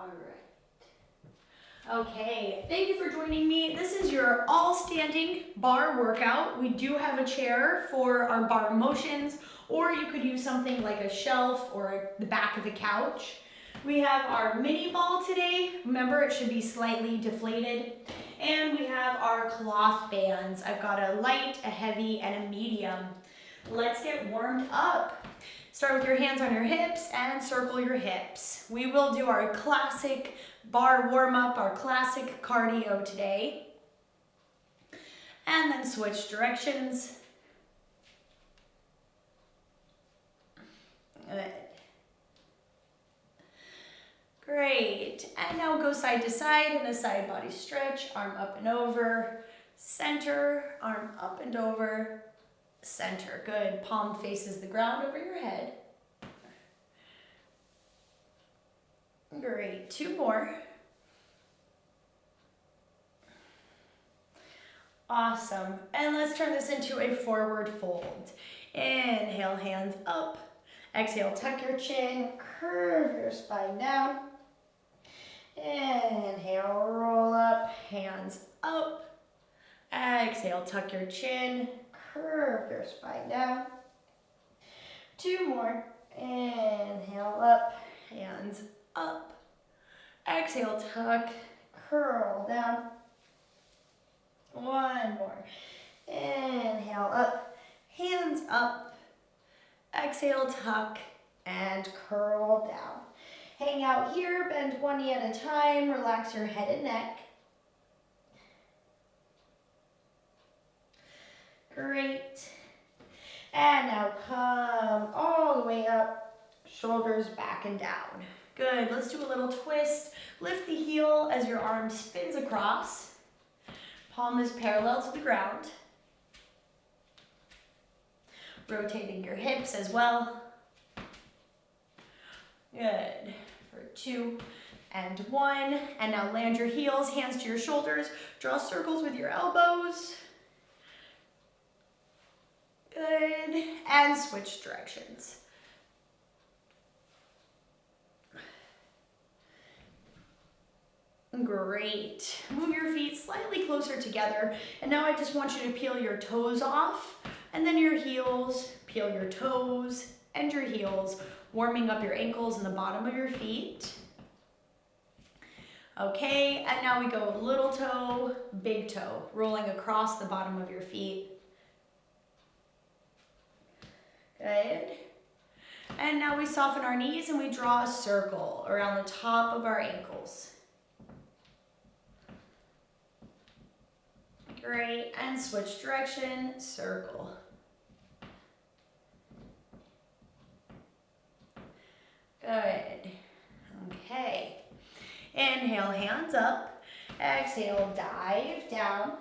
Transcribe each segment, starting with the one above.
All right. Okay, thank you for joining me. This is your all-standing bar workout. We do have a chair for our bar motions, or you could use something like a shelf or the back of a couch. We have our mini ball today. Remember, it should be slightly deflated. And we have our cloth bands. I've got a light, a heavy, and a medium. Let's get warmed up. Start with your hands on your hips and circle your hips. We will do our classic bar warm-up, our classic cardio today. And then switch directions. Good. Great. And now go side to side in a side body stretch. Arm up and over. Center. Arm up and over. Center. Good. Palm faces the ground over your head. Great. 2 more. Awesome. And let's turn this into a forward fold. Inhale, hands up. Exhale, tuck your chin. Curve your spine down. Inhale, roll up. Hands up. Exhale, tuck your chin. Curve your spine down. 2 more. Inhale up, hands up. Exhale, tuck, curl down. 1 more. Inhale up, hands up. Exhale, tuck, and curl down. Hang out here, bend one knee at a time. Relax your head and neck. Great. And now come all the way up, shoulders back and down. Good, let's do a little twist. Lift the heel as your arm spins across. Palm is parallel to the ground. Rotating your hips as well. Good, for 2 and 1. And now land your heels, hands to your shoulders. Draw circles with your elbows. Good, and switch directions. Great. Move your feet slightly closer together. And now I just want you to peel your toes off, and then your heels, peel your toes and your heels, warming up your ankles and the bottom of your feet. Okay, and now we go little toe, big toe, rolling across the bottom of your feet. Good. And now we soften our knees and we draw a circle around the top of our ankles. Great, and switch direction, circle. Good. Okay. Inhale, hands up. Exhale, dive down.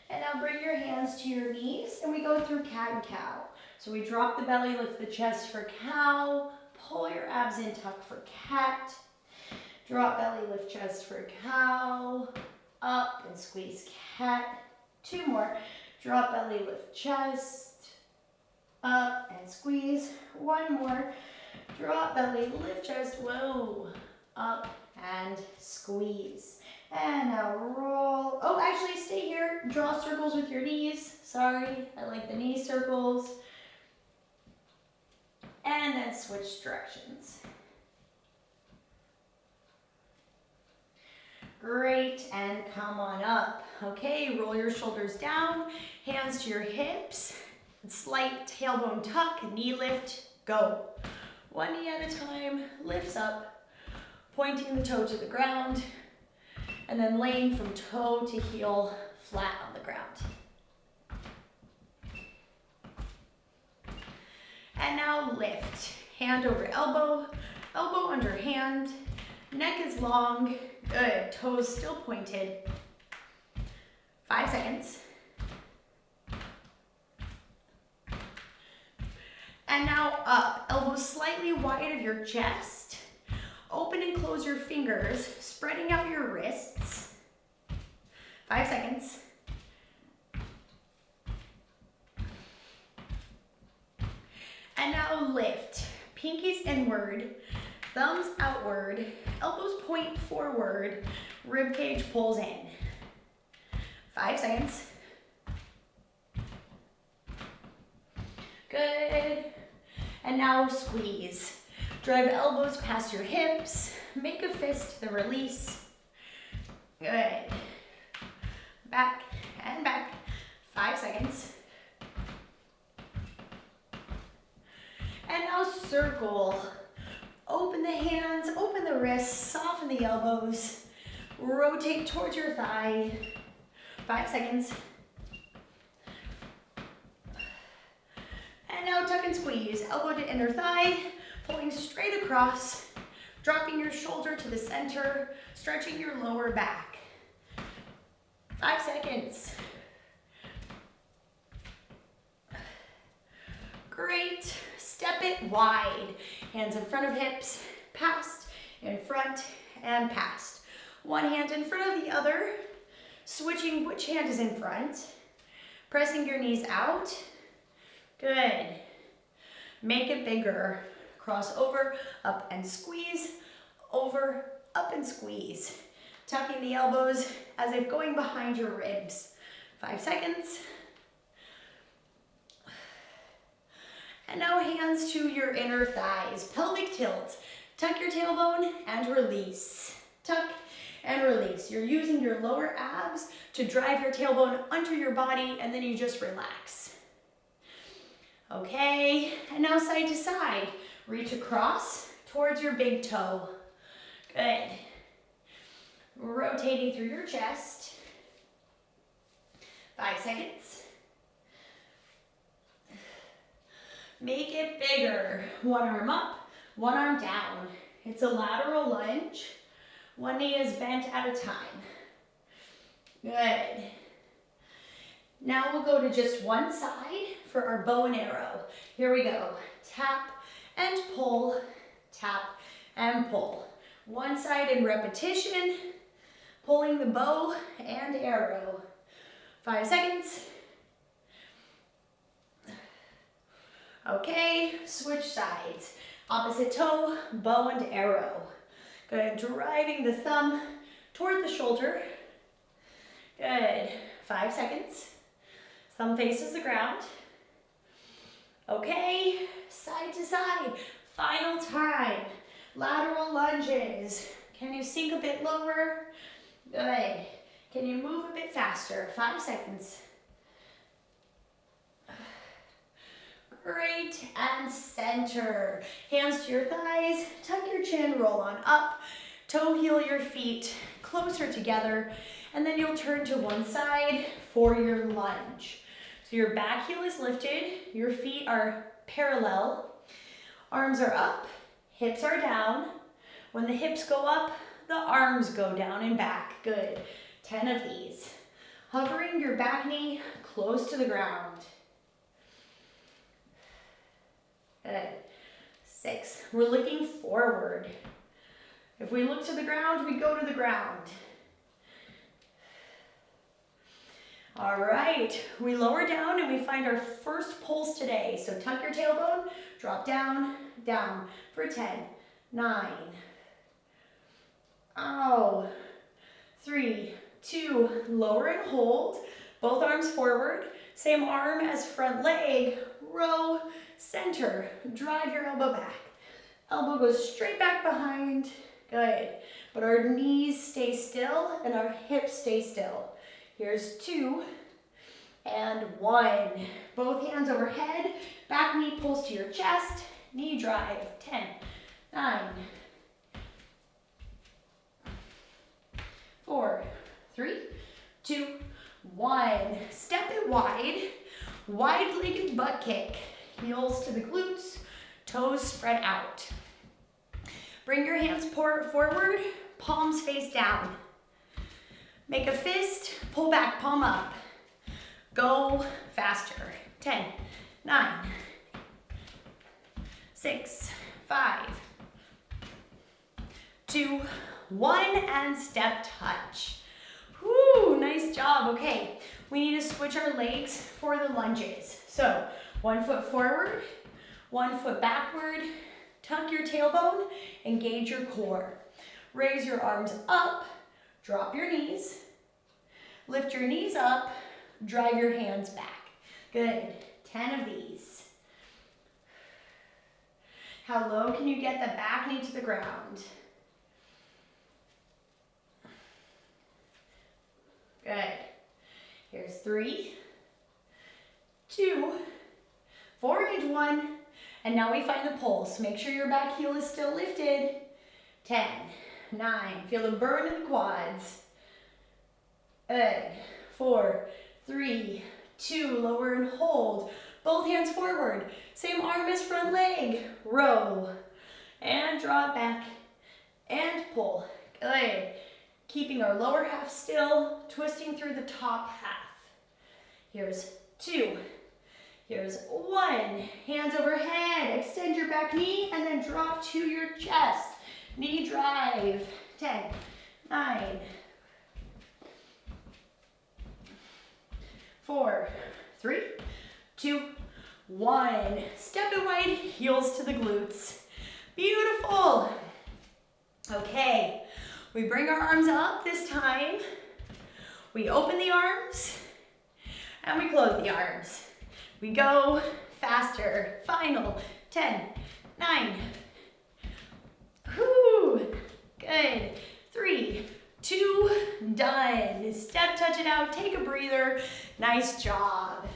And now bring your hands to your knees and we go through cat and cow. So we drop the belly, lift the chest for cow, pull your abs in, tuck for cat. Drop belly, lift chest for cow, up and squeeze cat. 2 more. Drop belly, lift chest, up and squeeze. 1 more. Drop belly, lift chest, whoa, up and squeeze. And now roll. Oh, actually stay here. Draw circles with your knees. Sorry, I like the knee circles. And then switch directions. Great, and come on up. Okay, roll your shoulders down, hands to your hips, slight tailbone tuck, knee lift, go. 1 knee at a time, lifts up, pointing the toe to the ground, and then laying from toe to heel flat on the ground. And now lift, hand over elbow, elbow under hand, neck is long, good, toes still pointed. 5 seconds. And now up, elbows slightly wide of your chest. Open and close your fingers, spreading out your wrists. 5 seconds. And now lift, pinkies inward, Thumbs outward, elbows point forward, rib cage pulls in. 5 seconds. Good. And now squeeze. Drive elbows past your hips. Make a fist, the release. Good. Back and back. 5 seconds. And now circle. Open the hands, open the wrists, soften the elbows. Rotate towards your thigh. 5 seconds. And now tuck and squeeze. Elbow to inner thigh, pulling straight across, dropping your shoulder to the center, stretching your lower back. 5 seconds. Great. Step it wide. Hands in front of hips, past, in front, and past. One hand in front of the other, switching which hand is in front. Pressing your knees out. Good. Make it bigger. Cross over, up and squeeze, over, up and squeeze. Tucking the elbows as if going behind your ribs. 5 seconds. And now hands to your inner thighs, pelvic tilt. Tuck your tailbone and release. Tuck and release. You're using your lower abs to drive your tailbone under your body, and then you just relax. Okay, and now side to side. Reach across towards your big toe. Good. Rotating through your chest. 5 seconds. Make it bigger. One arm up, one arm down. It's a lateral lunge. One knee is bent at a time. Good. Now we'll go to just one side for our bow and arrow. Here we go. Tap and pull, tap and pull. One side in repetition, pulling the bow and arrow. 5 seconds. Okay, switch sides. Opposite toe, bow and arrow. Good, driving the thumb toward the shoulder. Good, 5 seconds. Thumb faces the ground. Okay, side to side. Final time. Lateral lunges. Can you sink a bit lower? Good. Can you move a bit faster? 5 seconds. Great, and center. Hands to your thighs, tuck your chin, roll on up, toe heel your feet closer together, and then you'll turn to one side for your lunge. So your back heel is lifted, your feet are parallel, arms are up, hips are down. When the hips go up, the arms go down and back. Good. 10 of these. Hovering your back knee close to the ground. Good. 6. We're looking forward. If we look to the ground, we go to the ground. All right, we lower down and we find our first pulse today. So tuck your tailbone, drop down, down for 10, 9. Oh, 3, 2, lower and hold. Both arms forward. Same arm as front leg. Row, center. Drive your elbow back. Elbow goes straight back behind. Good. But our knees stay still and our hips stay still. Here's 2 and 1. Both hands overhead. Back knee pulls to your chest. Knee drive. 10, 9, 4, 3, 2, 1. Step it wide. Wide-legged butt kick. Heels to the glutes. Toes spread out. Bring your hands forward. Palms face down. Make a fist. Pull back, palm up. Go faster. 10, 9, 6, 5, 2, 1, and step touch. Whoo, nice job. Okay, we need to switch our legs for the lunges. So, 1 foot forward, 1 foot backward, Tuck your tailbone, engage your core. Raise your arms up, drop your knees. Lift your knees up, drive your hands back. Good, 10 of these. How low can you get the back knee to the ground? Good. Here's 3, 2, 4, and 1. And now we find the pulse. Make sure your back heel is still lifted. 10, 9, feel the burn in the quads. Good. 4, 3, 2, lower and hold. Both hands forward. Same arm as front leg. Row. And draw it back. And pull. Good. Keeping our lower half still, twisting through the top half. Here's 2. Here's 1. Hands overhead. Extend your back knee and then drop to your chest. Knee drive. 10, 9, 4, 3, 2, 1. Step it wide, heels to the glutes. Beautiful. Okay, we bring our arms up this time. We open the arms and we close the arms. We go faster. Final. 10, 9. Whoo. Good. 3, 2, done. Step, touch it out. Take a breather. Nice job.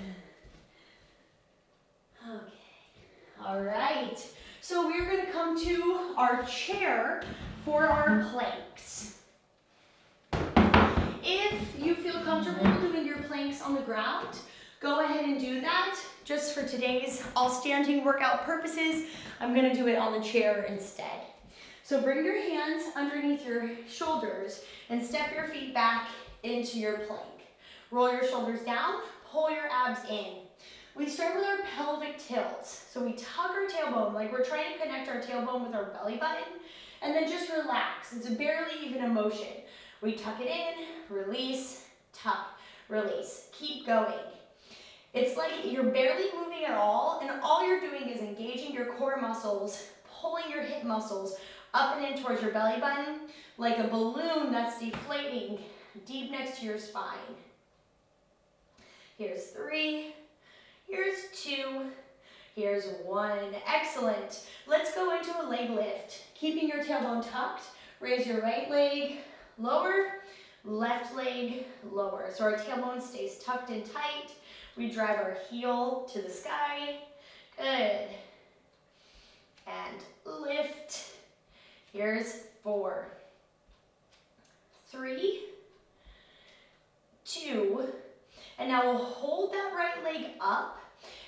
Okay. All right. So we're going to come to our chair for our planks. If you feel comfortable doing your planks on the ground, go ahead and do that. Just for today's all standing workout purposes, I'm going to do it on the chair instead. So bring your hands underneath your shoulders and step your feet back into your plank. Roll your shoulders down, pull your abs in. We start with our pelvic tilts. So we tuck our tailbone like we're trying to connect our tailbone with our belly button, and then just relax. It's barely even a motion. We tuck it in, release, tuck, release. Keep going. It's like you're barely moving at all, and all you're doing is engaging your core muscles, pulling your hip muscles up and in towards your belly button, like a balloon that's deflating deep next to your spine. Here's 3, here's 2, here's 1. Excellent. Let's go into a leg lift. Keeping your tailbone tucked, raise your right leg, lower, left leg, lower. So our tailbone stays tucked and tight. We drive our heel to the sky. Good. And lift. Here's 4, 3, 2, and now we'll hold that right leg up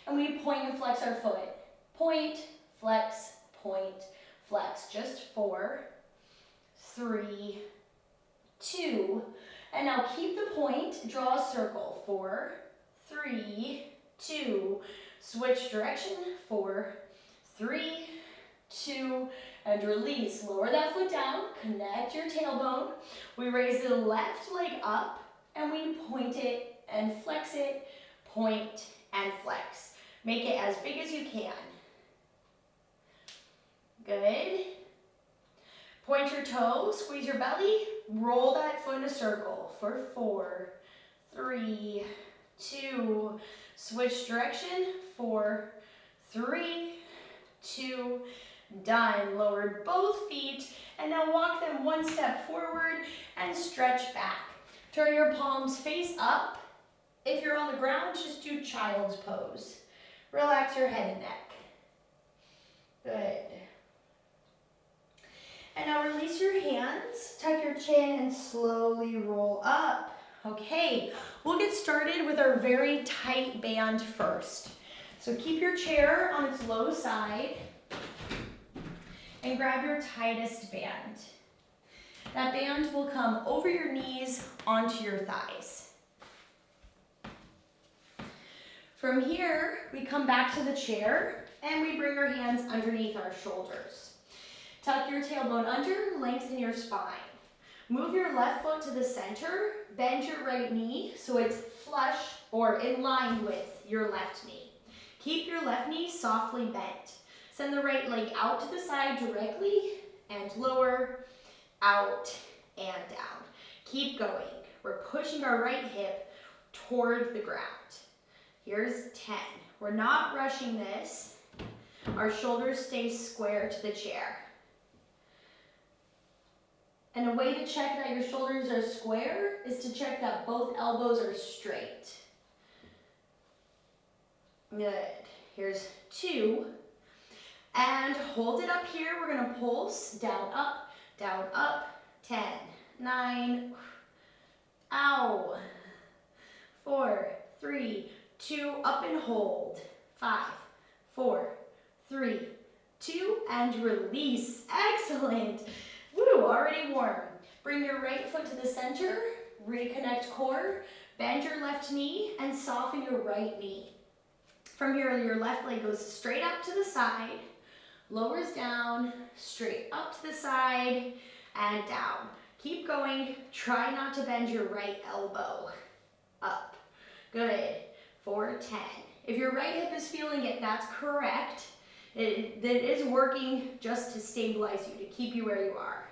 and we point and flex our foot. Point, flex, just 4, 3, 2, and now keep the point, draw a circle. 4, 3, 2, switch direction. 4, 3, 2, and release. Lower that foot down, connect your tailbone. We raise the left leg up and we point it and flex it, point and flex. Make it as big as you can. Good. Point your toes, squeeze your belly, roll that foot in a circle for 4, 3, 2, switch direction. 4, 3, 2, done. Lower both feet and now walk them one step forward and stretch back. Turn your palms face up. If you're on the ground, just do child's pose. Relax your head and neck. Good. And now release your hands, tuck your chin and slowly roll up. Okay, we'll get started with our very tight band first. So keep your chair on its low side and grab your tightest band. That band will come over your knees onto your thighs. From here, we come back to the chair and we bring our hands underneath our shoulders. Tuck your tailbone under, lengthen your spine. Move your left foot to the center, bend your right knee so it's flush or in line with your left knee. Keep your left knee softly bent. Send the right leg out to the side directly and lower, out and down. Keep going. We're pushing our right hip toward the ground. Here's 10. We're not rushing this. Our shoulders stay square to the chair. And a way to check that your shoulders are square is to check that both elbows are straight. Good. Here's 2. And hold it up here. We're going to pulse. Down, up, 10, 9, ow, 4, 3, 2, up and hold, 5, 4, 3, 2, and release. Excellent. Woo, already warm. Bring your right foot to the center, reconnect core, bend your left knee, and soften your right knee. From here, your left leg goes straight up to the side, lowers down, straight up to the side, and down. Keep going. Try not to bend your right elbow. Up. Good. 4, 10. If your right hip is feeling it, that's correct. It is working just to stabilize you, to keep you where you are.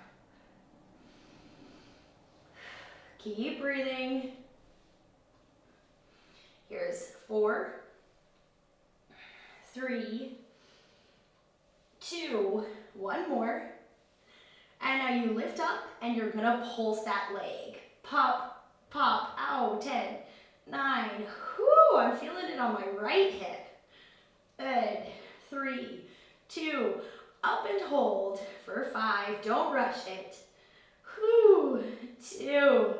Keep breathing. Here's 4, 3, 2, one more. And now you lift up and you're gonna pulse that leg. Pop, pop, ow, 10, 9, whoo, I'm feeling it on my right hip. Good, 3, 2, up and hold for 5, don't rush it. Whoo, 2,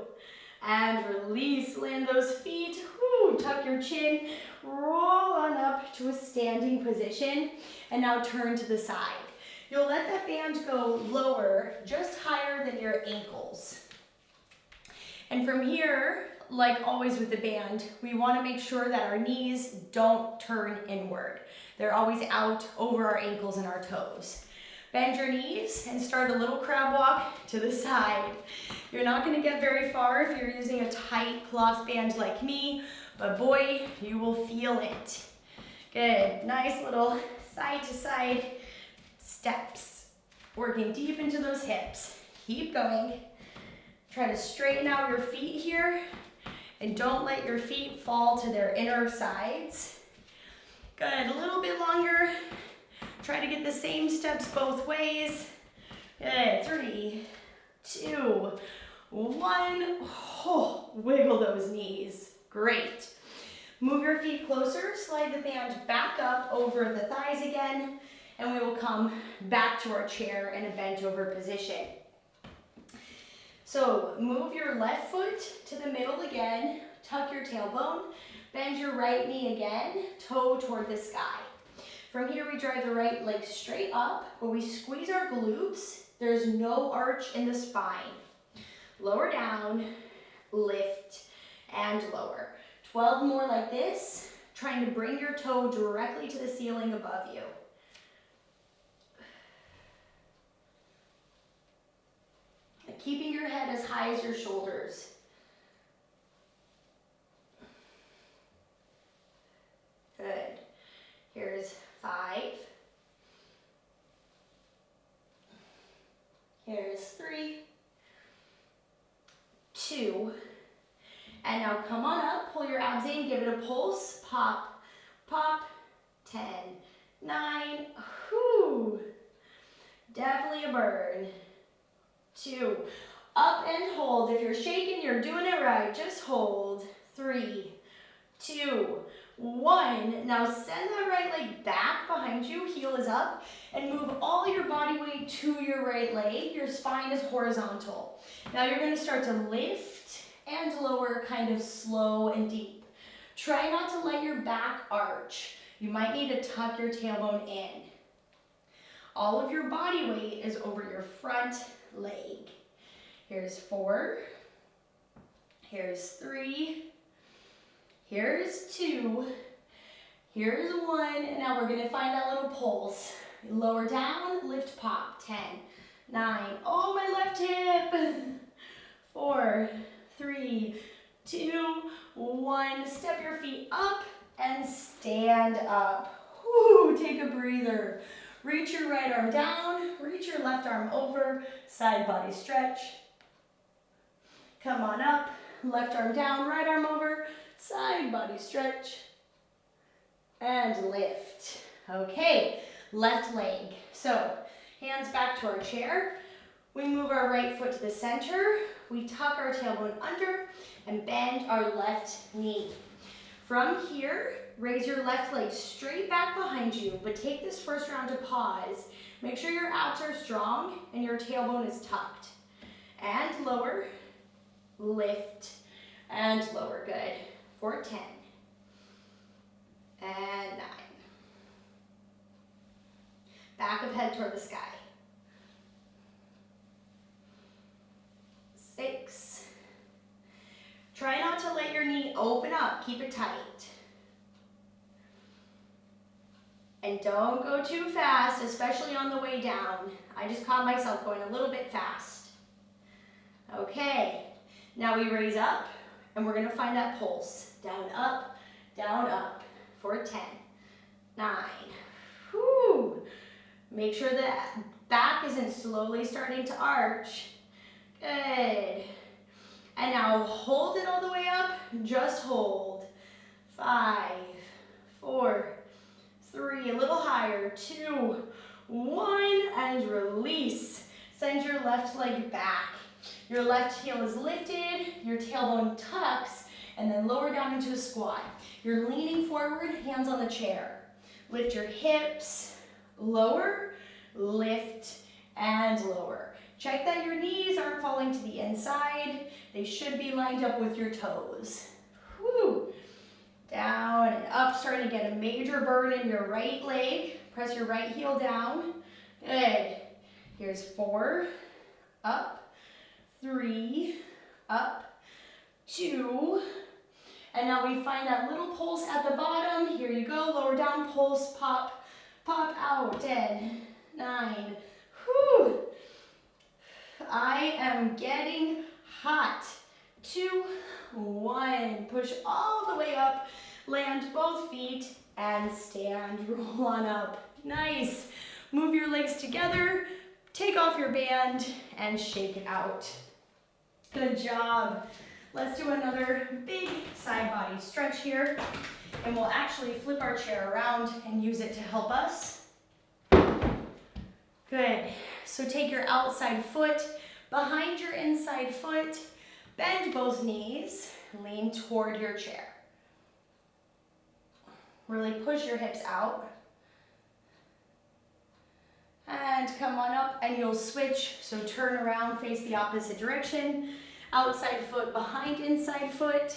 and release, land those feet, whoo, tuck your chin, roll on up to a standing position, and now turn to the side. You'll let that band go lower, just higher than your ankles. And from here, like always with the band, we want to make sure that our knees don't turn inward. They're always out over our ankles and our toes. Bend your knees and start a little crab walk to the side. You're not going to get very far if you're using a tight cloth band like me, but boy, you will feel it. Good, nice little side to side steps, working deep into those hips. Keep going. Try to straighten out your feet here and don't let your feet fall to their inner sides. Good, a little bit longer. Try to get the same steps both ways. Good, 3, 2, 1. Oh, wiggle those knees. Great. Move your feet closer, slide the band back up over the thighs again, and we will come back to our chair in a bent over position. So move your left foot to the middle again, tuck your tailbone, bend your right knee again, toe toward the sky. From here we drive the right leg straight up, but we squeeze our glutes. There's no arch in the spine. Lower down, lift, and lower. 12 more like this, trying to bring your toe directly to the ceiling above you. Keeping your head as high as your shoulders. Good. Here's 5. Here's 3, 2. And now come on up, pull your abs in, give it a pulse. Pop, pop, 10, 9, whoo. Definitely a burn. 2, up and hold. If you're shaking, you're doing it right. Just hold. 3, 2, 1. Now send that right leg back behind you, heel is up, and move all your body weight to your right leg. Your spine is horizontal. Now you're going to start to lift and lower kind of slow and deep. Try not to let your back arch. You might need to tuck your tailbone in. All of your body weight is over your front leg. Here's 4. Here's 3. Here's 2. Here's 1. And now we're going to find that little pulse. Lower down, lift, pop. 10, 9. Oh, my left hip. 4, 3, 2, 1. Step your feet up and stand up. Whew, take a breather. Reach your right arm down, reach your left arm over, side body stretch. Come on up, left arm down, right arm over, side body stretch. And lift. Okay, left leg. So, hands back to our chair. We move our right foot to the center. We tuck our tailbone under and bend our left knee. From here, raise your left leg straight back behind you, but take this first round to pause. Make sure your abs are strong and your tailbone is tucked. And lower, lift, and lower. Good. For 10. And 9. Back of head toward the sky. 6. Try not to let your knee open up. Keep it tight. And don't go too fast, especially on the way down. I just caught myself going a little bit fast. Okay, now we raise up and we're gonna find that pulse. Down, up, for 10, 9. Whew. Make sure that back isn't slowly starting to arch. Good. And now hold it all the way up, just hold. 5, 4, 3, a little higher, 2, 1, and release. Send your left leg back. Your left heel is lifted, your tailbone tucks, and then lower down into a squat. You're leaning forward, hands on the chair. Lift your hips, lower, lift, and lower. Check that your knees aren't falling to the inside. They should be lined up with your toes. Whew. Down and up, starting to get a major burn in your right leg. Press your right heel down. Good. Here's 4, up, 3, up, 2, and now we find that little pulse at the bottom. Here you go, lower down, pulse, pop, pop out, 10, 9, whew. I am getting hot. 2, 1, push all the way up, land both feet, and stand, roll on up. Nice. Move your legs together, take off your band, and shake it out. Good job. Let's do another big side body stretch here, and we'll actually flip our chair around and use it to help us. Good. So take your outside foot behind your inside foot, bend both knees, lean toward your chair. Really push your hips out. And come on up and you'll switch. So turn around, face the opposite direction. Outside foot behind inside foot.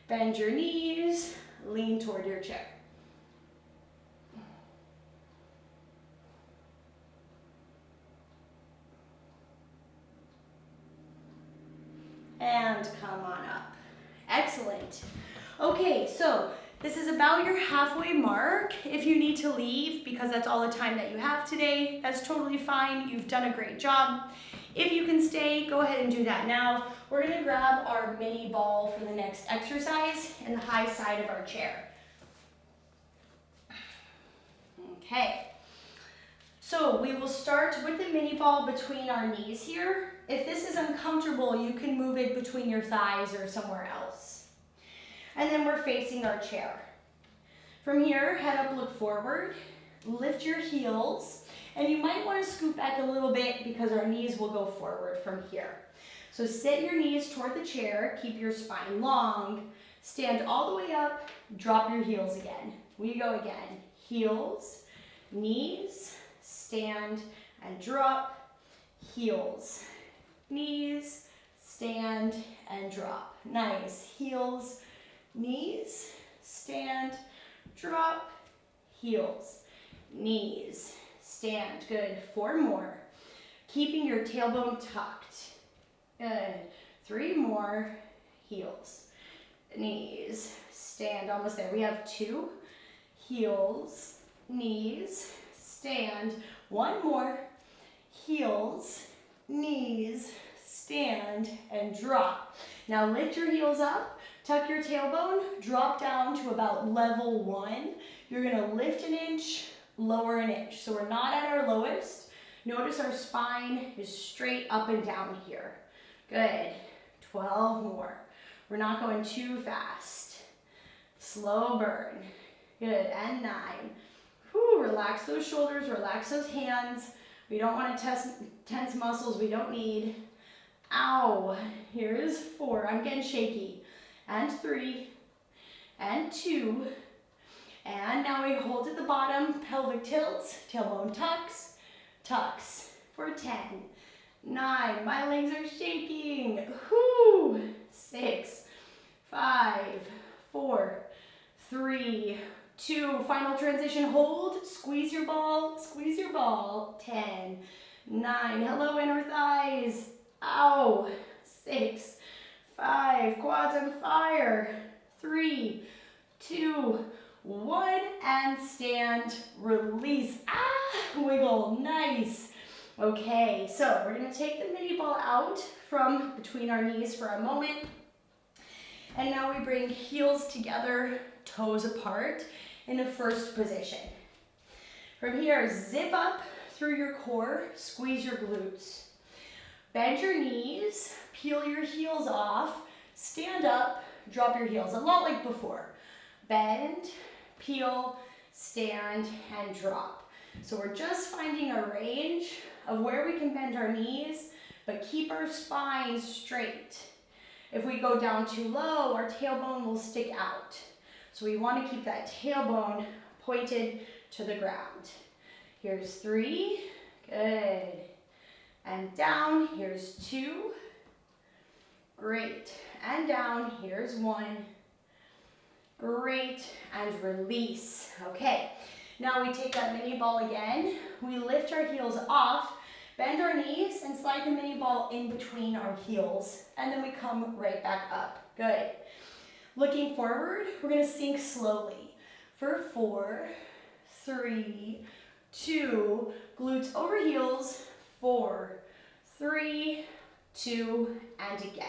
Bend your knees, lean toward your chair. And come on up. Excellent. Okay, so this is about your halfway mark. If you need to leave because that's all the time that you have today, that's totally fine. You've done a great job. If you can stay, go ahead and do that now. We're gonna grab our mini ball for the next exercise in the high side of our chair. Okay. So we will start with the mini ball between our knees here. If this is uncomfortable, you can move it between your thighs or somewhere else. And then we're facing our chair. From here, head up, look forward, lift your heels, and you might want to scoot back a little bit because our knees will go forward from here. So sit your knees toward the chair, keep your spine long, stand all the way up, drop your heels again. We go again, heels, knees, stand and drop, heels, knees, stand and drop. Nice, heels, knees, stand, drop, heels, knees, stand. Good, 4 more. Keeping your tailbone tucked. Good, 3 more, heels, knees, stand, almost there. We have 2, heels, knees, stand. 1 more, heels, knees, stand, and drop. Now lift your heels up, tuck your tailbone, drop down to about level 1. You're gonna lift an inch, lower an inch. So we're not at our lowest. Notice our spine is straight up and down here. Good. 12 more. We're not going too fast. Slow burn. Good. And 9. Whew, relax those shoulders, relax those hands. We don't want to tense muscles we don't need. Ow. Here's 4. I'm getting shaky. And 3. And 2. And now we hold at the bottom, pelvic tilts, tailbone tucks, tucks for 10. 9, my legs are shaking. Whoo. 6, 5, 4, 3, 2, final transition, hold, squeeze your ball, 10, 9, hello inner thighs, ow, 6, 5, quads on fire, 3, 2, 1, and stand, release, wiggle, nice. Okay, so we're gonna take the mini ball out from between our knees for a moment. And now we bring heels together, toes apart in the first position. From here, zip up through your core, squeeze your glutes. Bend your knees, peel your heels off, stand up, drop your heels, a lot like before. Bend, peel, stand, and drop. So we're just finding a range of where we can bend our knees, but keep our spine straight. If we go down too low, our tailbone will stick out. So we want to keep that tailbone pointed to the ground. Here's 3, good. And down, here's 2, great. And down, here's 1, great. And release, okay. Now we take that mini ball again, we lift our heels off, bend our knees and slide the mini ball in between our heels, and then we come right back up, good. Looking forward, we're gonna sink slowly for 4, 3, 2, glutes over heels, 4, 3, 2, and again.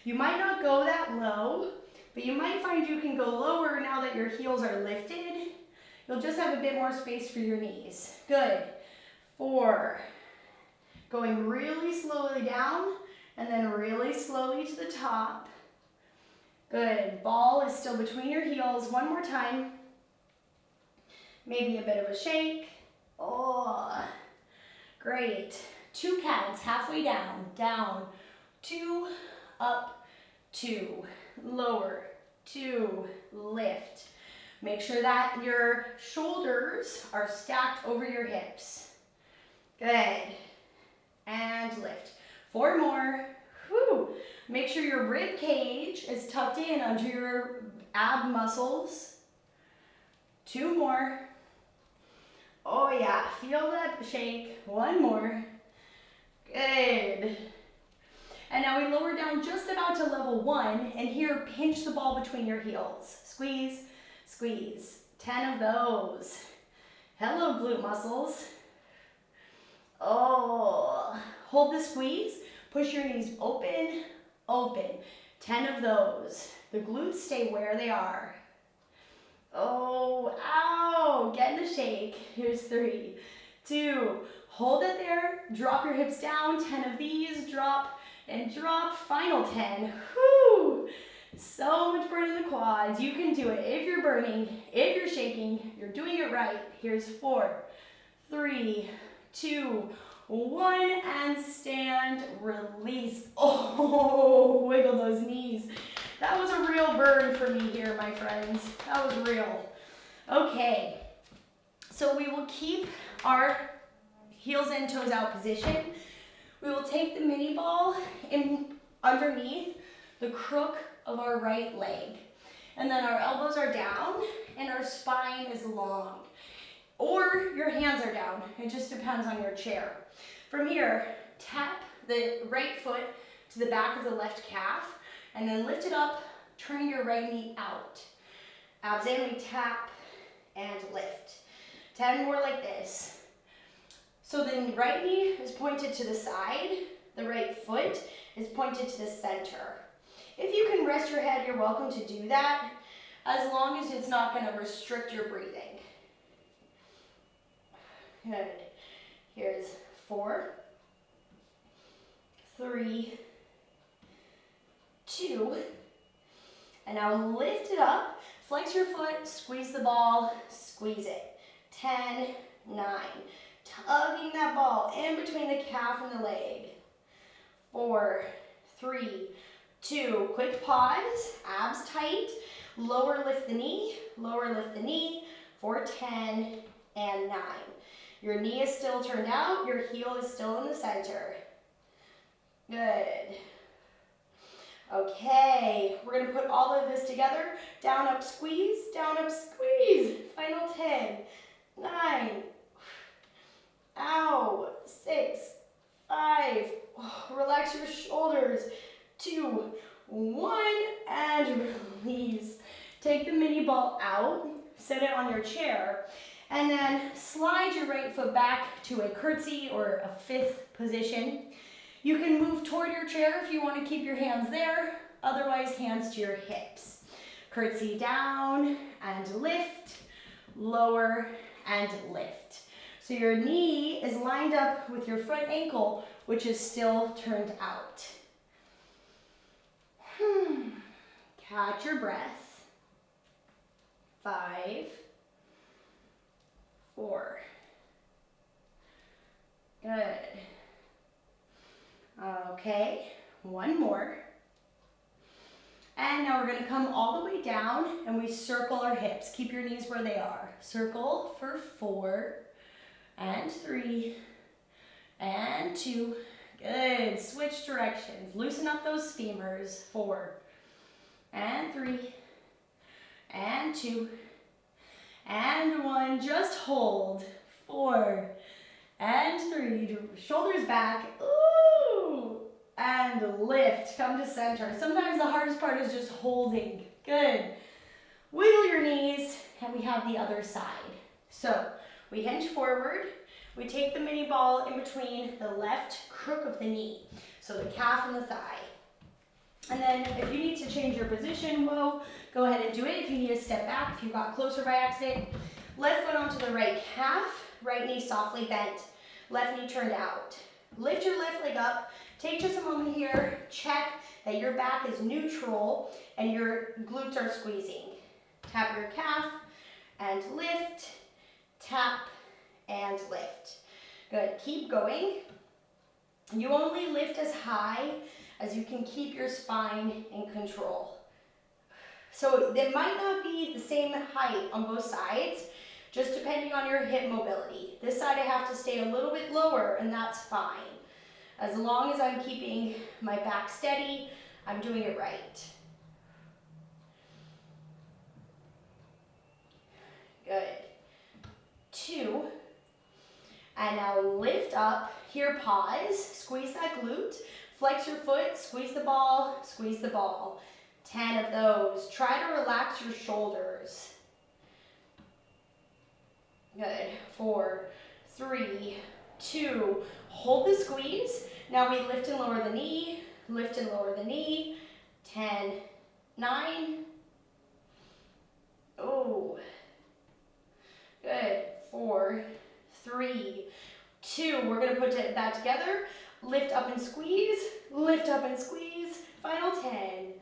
You might not go that low, but you might find you can go lower now that your heels are lifted. You'll just have a bit more space for your knees. Good. 4. Going really slowly down and then really slowly to the top. Good. Ball is still between your heels. One more time. Maybe a bit of a shake. Oh, great. 2 counts, halfway down. Down, 2, up, 2, lower, 2, lift. Make sure that your shoulders are stacked over your hips. Good. And lift. 4 more. Whew. Make sure your rib cage is tucked in under your ab muscles. 2 more. Oh yeah, feel that shake. 1 more. Good. And now we lower down just about to level 1, and here pinch the ball between your heels. Squeeze, squeeze. 10 of those. Hello, glute muscles. Oh, hold the squeeze. Push your knees open, open. 10 of those. The glutes stay where they are. Oh, ow, get in the shake. Here's 3, 2, hold it there. Drop your hips down. 10 of these, drop and drop. Final 10. Whew. So much burn in the quads. You can do it. If you're burning, if you're shaking, you're doing it right. Here's 4, 3, 2, 1, and stand, release. Oh, wiggle those knees. That was a real burn for me here, my friends. That was real. Okay, so we will keep our heels in, toes out position. We will take the mini ball in underneath the crook of our right leg. And then our elbows are down and our spine is long. Or your hands are down. It just depends on your chair. From here, tap the right foot to the back of the left calf and then lift it up, turning your right knee out. Abs in, we tap and lift. 10 more like this. So the right knee is pointed to the side, the right foot is pointed to the center. If you can rest your head, you're welcome to do that, as long as it's not going to restrict your breathing. Good. Here's 4, 3, 2, and now lift it up. Flex your foot, squeeze the ball, squeeze it. 10, 9. Tugging that ball in between the calf and the leg. 4, 3, 2. Quick pause, abs tight. Lower lift the knee, lower lift the knee for 10 and 9. Your knee is still turned out, your heel is still in the center. Good. Okay, we're gonna put all of this together. Down, up, squeeze, down, up, squeeze. Final 10, 9, ow, 6, 5, relax your shoulders, 2, 1, and release. Take the mini ball out, set it on your chair, and then slide your right foot back to a curtsy or a fifth position. You can move toward your chair if you want to keep your hands there, otherwise hands to your hips. Curtsy down and lift, lower and lift. So your knee is lined up with your front ankle, which is still turned out. Catch your breath. 5, 4. Good. Okay, one more. And now we're going to come all the way down and we circle our hips. Keep your knees where they are. Circle for 4 and 3 and 2. Good. Switch directions. Loosen up those femurs. 4 and 3 and 2 and 1. Just hold. 4 and 3. Shoulders back. Ooh. And lift. Come to center. Sometimes the hardest part is just holding. Good. Wiggle your knees, and we have the other side. So we hinge forward. We take the mini ball in between the left crook of the knee, so the calf and the thigh. And then if you need to change your position, go ahead and do it. If you need to step back, if you got closer by accident, left foot onto the right calf, right knee softly bent, left knee turned out. Lift your left leg up. Take just a moment here. Check that your back is neutral and your glutes are squeezing. Tap your calf and lift, tap and lift. Good, keep going. You only lift as high as you can keep your spine in control. So they might not be the same height on both sides, just depending on your hip mobility. This side I have to stay a little bit lower and that's fine. As long as I'm keeping my back steady, I'm doing it right. Good. 2. And now lift up. Here, pause. Squeeze that glute. Flex your foot. Squeeze the ball. Squeeze the ball. 10 of those. Try to relax your shoulders. Good. 4, 3, 2. Hold the squeeze. Now we lift and lower the knee. Lift and lower the knee. 10, 9. Oh. Good. 4, 3, 2. We're going to put that together. Lift up and squeeze. Lift up and squeeze. Final 10,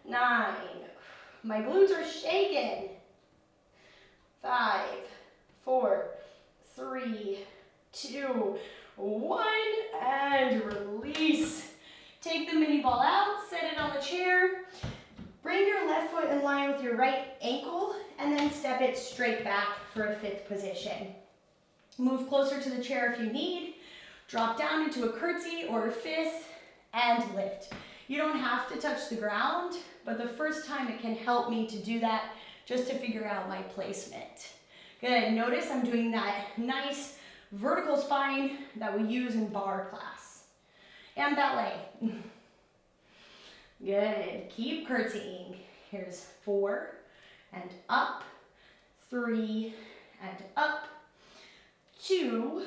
9. My glutes are shaking. 5, 4, 3, 2, 1. And release. Take the mini ball out. Set it on the chair. Bring your left foot in line with your right ankle and then step it straight back for a fifth position. Move closer to the chair if you need. Drop down into a curtsy or a fifth and lift. You don't have to touch the ground, but the first time it can help me to do that just to figure out my placement. Good. Notice I'm doing that nice vertical spine that we use in barre class and ballet. Good. Keep curtsying. Here's 4 and up, 3 and up, 2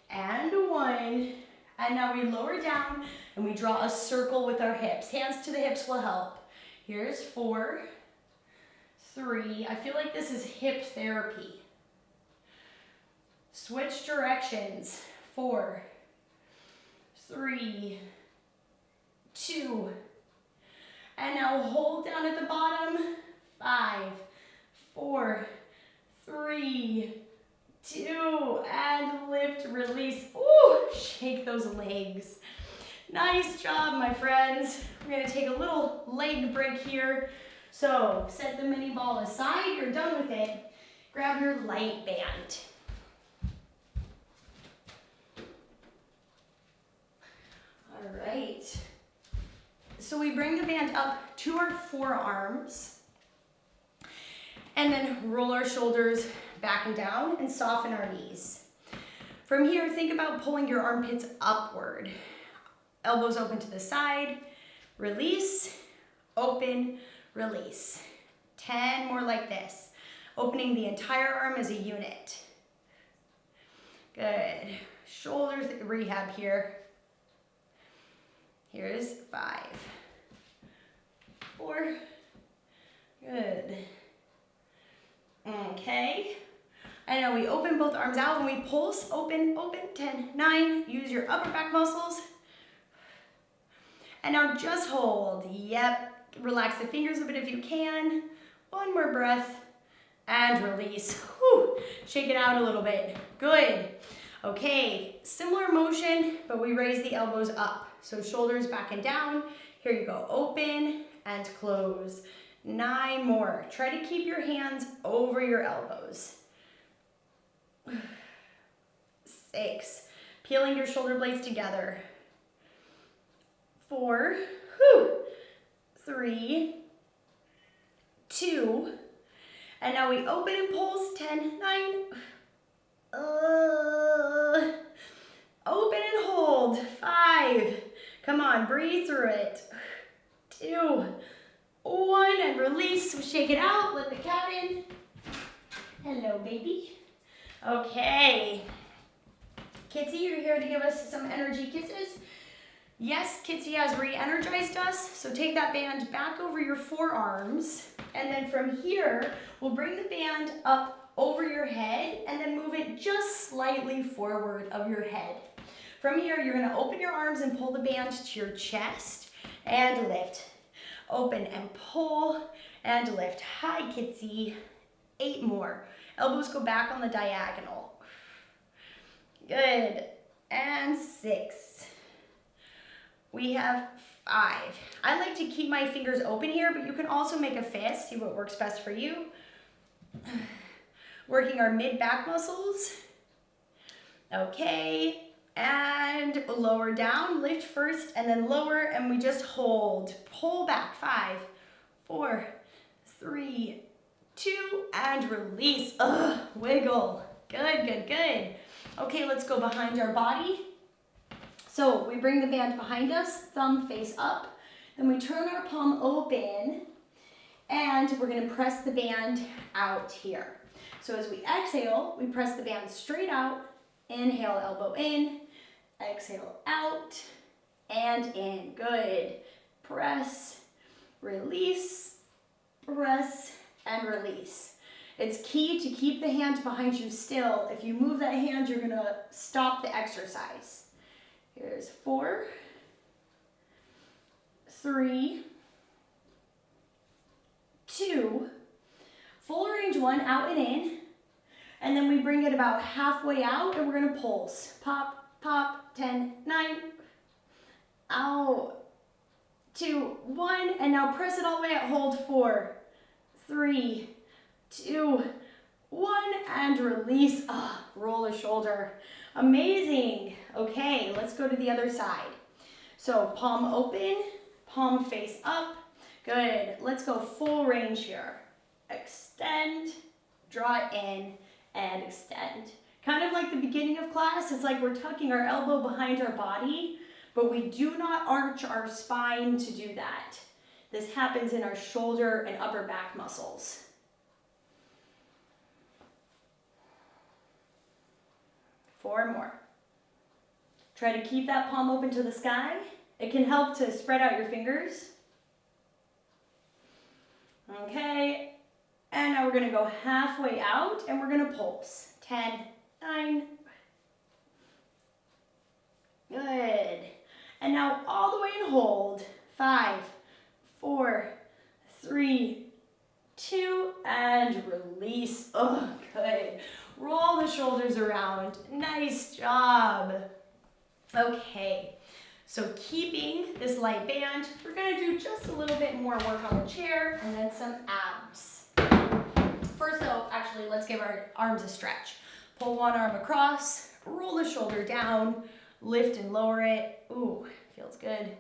and 1. And now we lower down and we draw a circle with our hips. Hands to the hips will help. Here's 4, 3. I feel like this is hip therapy. Switch directions. 4, 3, 2, and now hold down at the bottom. 5, 4, 3, 2, and lift, release. Ooh, shake those legs. Nice job, my friends. We're gonna take a little leg break here. So set the mini ball aside, you're done with it. Grab your light band. All right. So we bring the band up to our forearms and then roll our shoulders back and down and soften our knees. From here, think about pulling your armpits upward. Elbows open to the side, release, open, release. 10 more like this. Opening the entire arm as a unit. Good. Shoulder rehab here. Here's 5, 4, good. Okay. And now we open both arms out and we pulse, open, open, 10, 9. Use your upper back muscles. And now just hold. Yep. Relax the fingers a bit if you can. One more breath and release. Whew. Shake it out a little bit. Good. Okay, similar motion, but we raise the elbows up. So shoulders back and down. Here you go. Open and close. 9 more. Try to keep your hands over your elbows. 6. Peeling your shoulder blades together. 4. Whew. 3. 2. And now we open and pulse. 10, 9. Open and hold. 5. Come on, breathe through it. 2, 1, and release. So shake it out. Let the cat in. Hello, baby. Okay. Kitsy, you're here to give us some energy kisses. Yes, Kitsy has re-energized us. So take that band back over your forearms. And then from here, we'll bring the band up over your head and then move it just slightly forward of your head. From here, you're gonna open your arms and pull the band to your chest and lift. Open and pull and lift. Hi, Kitsy. 8 more. Elbows go back on the diagonal. Good. And 6. We have 5. I like to keep my fingers open here, but you can also make a fist. See what works best for you. Working our mid-back muscles. Okay. And lower down, lift first and then lower, and we just hold. Pull back. 5, 4, 3, 2, and release. Wiggle. Good, good, good. Okay, let's go behind our body. So we bring the band behind us, thumb face up. Then we turn our palm open, and we're gonna press the band out here. So as we exhale, we press the band straight out. Inhale, elbow in. Exhale, out and in. Good. Press, release, press, and release. It's key to keep the hand behind you still. If you move that hand, you're gonna stop the exercise. Here's 4, 3, 2, full range 1, out and in. And then we bring it about halfway out and we're gonna pulse. Pop, pop, 10, 9, out, 2, 1, and now press it all the way out, hold. 4, 3, 2, 1, and release. Roll the shoulder. Amazing. Okay, let's go to the other side. So palm open, palm face up. Good. Let's go full range here. Extend, draw it in, and extend. Kind of like the beginning of class, it's like we're tucking our elbow behind our body, but we do not arch our spine to do that. This happens in our shoulder and upper back muscles. Four more. Try to keep that palm open to the sky. It can help to spread out your fingers. Okay, and now we're gonna go halfway out and we're gonna pulse. 10, 9. Good. And now all the way and hold. 5, 4, 3, 2, and release. Oh, good. Roll the shoulders around. Nice job. Okay, so keeping this light band, we're gonna do just a little bit more work on the chair and then some abs. First though, actually, let's give our arms a stretch. Pull one arm across, roll the shoulder down, lift and lower it. Ooh, feels good.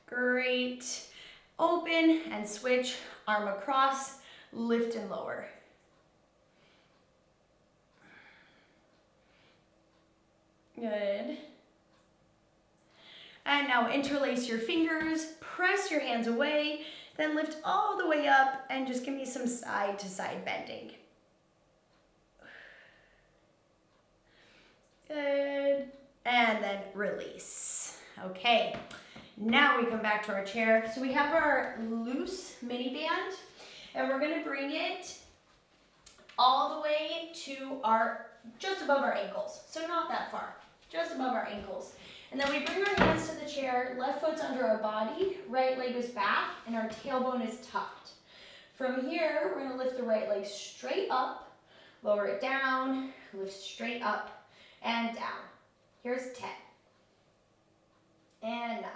Great. Open and switch, arm across, lift and lower. Good. And now interlace your fingers, press your hands away, then lift all the way up and just give me some side to side bending. Good. And then release. Okay. Now we come back to our chair. So we have our loose mini band and we're gonna bring it all the way to just above our ankles. So not that far, just above our ankles. And then we bring our hands to the chair, left foot's under our body, right leg is back, and our tailbone is tucked. From here, we're gonna lift the right leg straight up, lower it down, lift straight up and down. Here's 10. And 9.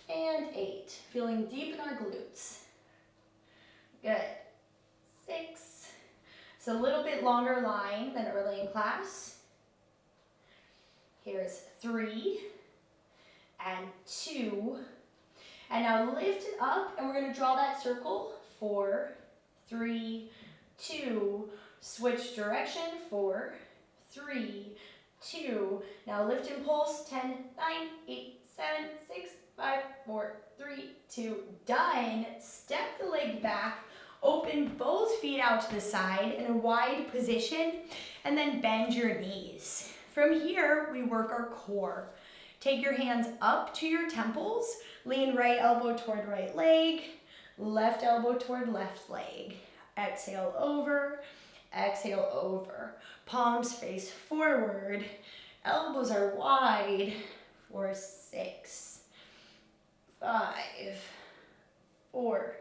And 8. Feeling deep in our glutes. Good. 6. It's a little bit longer line than early in class. Here's 3 and 2. And now lift it up and we're going to draw that circle. 4, 3, 2. Switch direction. 4, 3, 2. Now lift and pulse. 10, 9, 8, 7, 6, 5, 4, 3, 2. Done. Step the leg back. Open both feet out to the side in a wide position and then bend your knees. From here, we work our core. Take your hands up to your temples, lean right elbow toward right leg, left elbow toward left leg. Exhale over, palms face forward, elbows are wide for 6, 5, 4,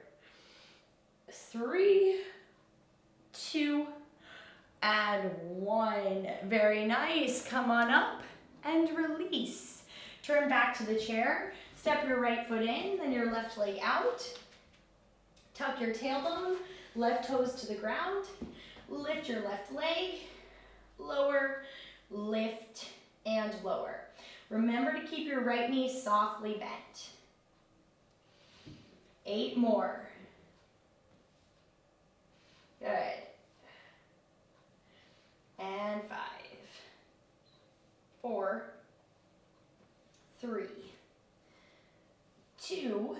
3, 2, and 1. Very nice. Come on up and release. Turn back to the chair. Step your right foot in, then your left leg out. Tuck your tailbone, left toes to the ground. Lift your left leg, lower, lift, and lower. Remember to keep your right knee softly bent. 8 more. Good. And 5, 4, 3, 2,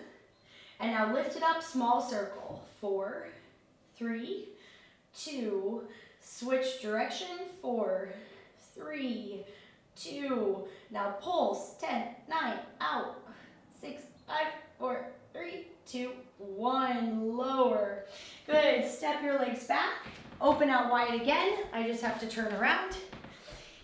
and now lift it up, small circle. 4, 3, 2, switch direction. 4, 3, 2, now pulse. 10, 9, out. 6, 5, 4, 3, 2, 1, lower. Good, step your legs back. Open out wide again. I just have to turn around.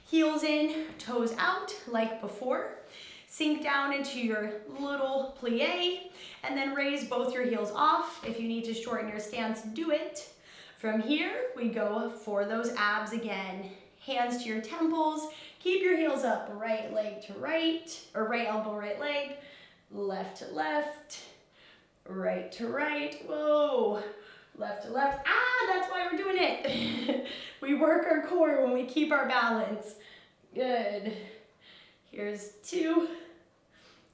Heels in, toes out like before. Sink down into your little plie and then raise both your heels off. If you need to shorten your stance, do it. From here, we go for those abs again. Hands to your temples. Keep your heels up, right leg to right, or right elbow, right leg, left to left, right to right. Whoa. Left to left. Ah, that's why we're doing it. We work our core when we keep our balance. Good. Here's 2.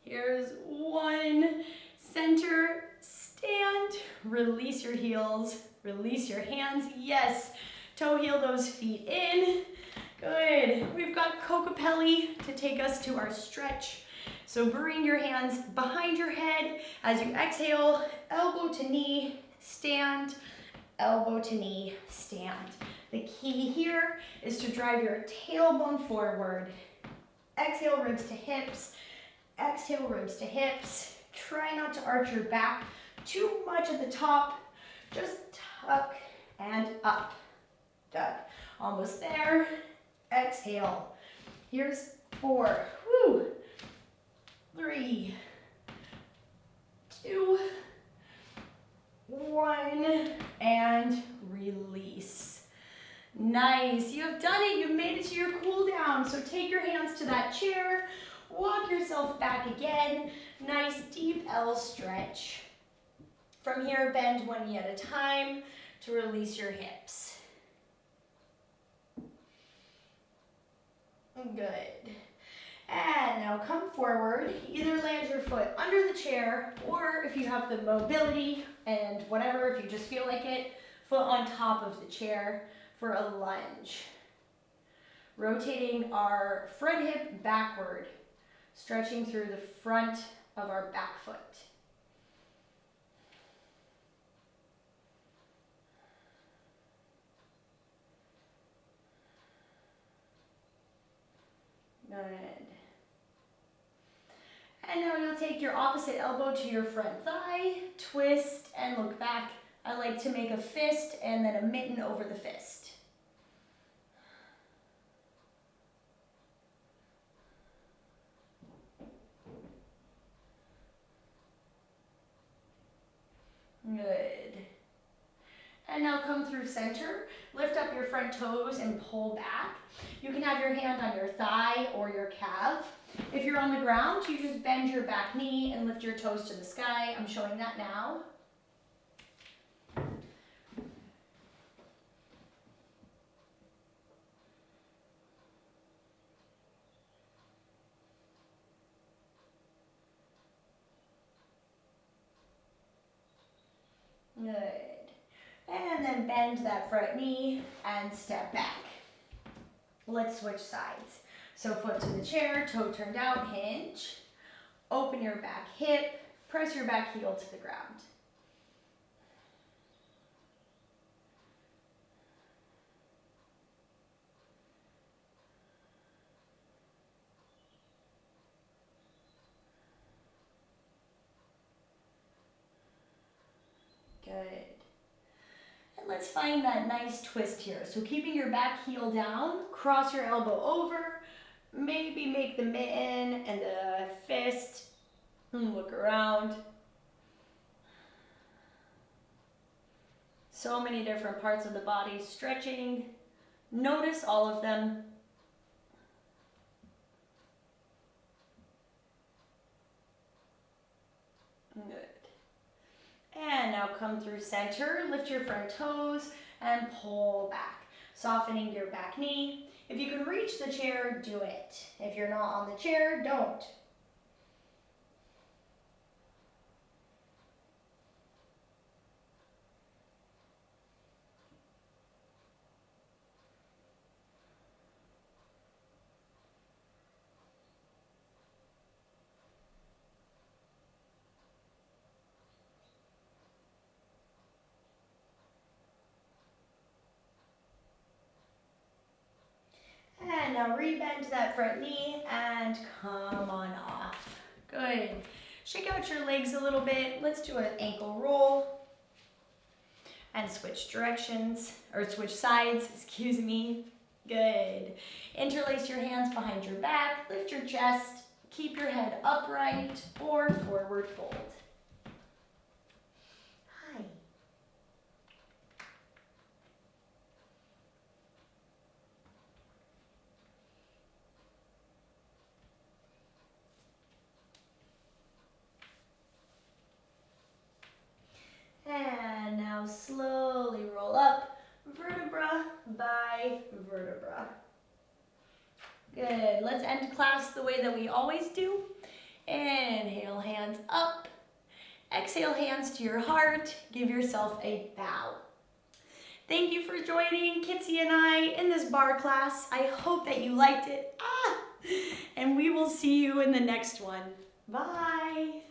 Here's 1. Center, stand. Release your heels. Release your hands. Yes. Toe heel those feet in. Good. We've got Kokopelli to take us to our stretch. So bring your hands behind your head as you exhale, elbow to knee, stand, elbow to knee, stand. The key here is to drive your tailbone forward. Exhale, ribs to hips. Exhale, ribs to hips. Try not to arch your back too much at the top. Just Up and up. Good. Almost there. Exhale. Here's 4. Woo. 3, 2, 1, and release. Nice. You have done it. You've made it to your cool down. So take your hands to that chair. Walk yourself back again. Nice deep L stretch. From here, bend one knee at a time to release your hips. Good. And now come forward. Either land your foot under the chair, or if you have the mobility and whatever, if you just feel like it, foot on top of the chair for a lunge. Rotating our front hip backward, stretching through the front of our back foot. Good. And now you'll take your opposite elbow to your front thigh, twist and look back. I like to make a fist and then a mitten over the fist. Good. And now come through center. Lift up your front toes and pull back. You can have your hand on your thigh or your calf. If you're on the ground, you just bend your back knee and lift your toes to the sky. I'm showing that now. Good. And then bend that front knee and step back. Let's switch sides. So foot to the chair, toe turned out, hinge. Open your back hip, press your back heel to the ground. Good. And let's find that nice twist here. So keeping your back heel down, cross your elbow over, maybe make the mitten and the fist, and look around. So many different parts of the body stretching. Notice all of them. Good. And now come through center, lift your front toes and pull back, softening your back knee. If you can reach the chair, do it. If you're not on the chair, don't. And now rebend that front knee and come on off. Good. Shake out your legs a little bit. Let's do an ankle roll and switch directions, or switch sides, excuse me. Good. Interlace your hands behind your back, lift your chest, keep your head upright or forward fold. Hi. And now slowly roll up, vertebra by vertebra. Good. Let's end class the way that we always do. Inhale, hands up. Exhale, hands to your heart. Give yourself a bow. Thank you for joining Kitsy and I in this barre class. I hope that you liked it. And we will see you in the next one. Bye.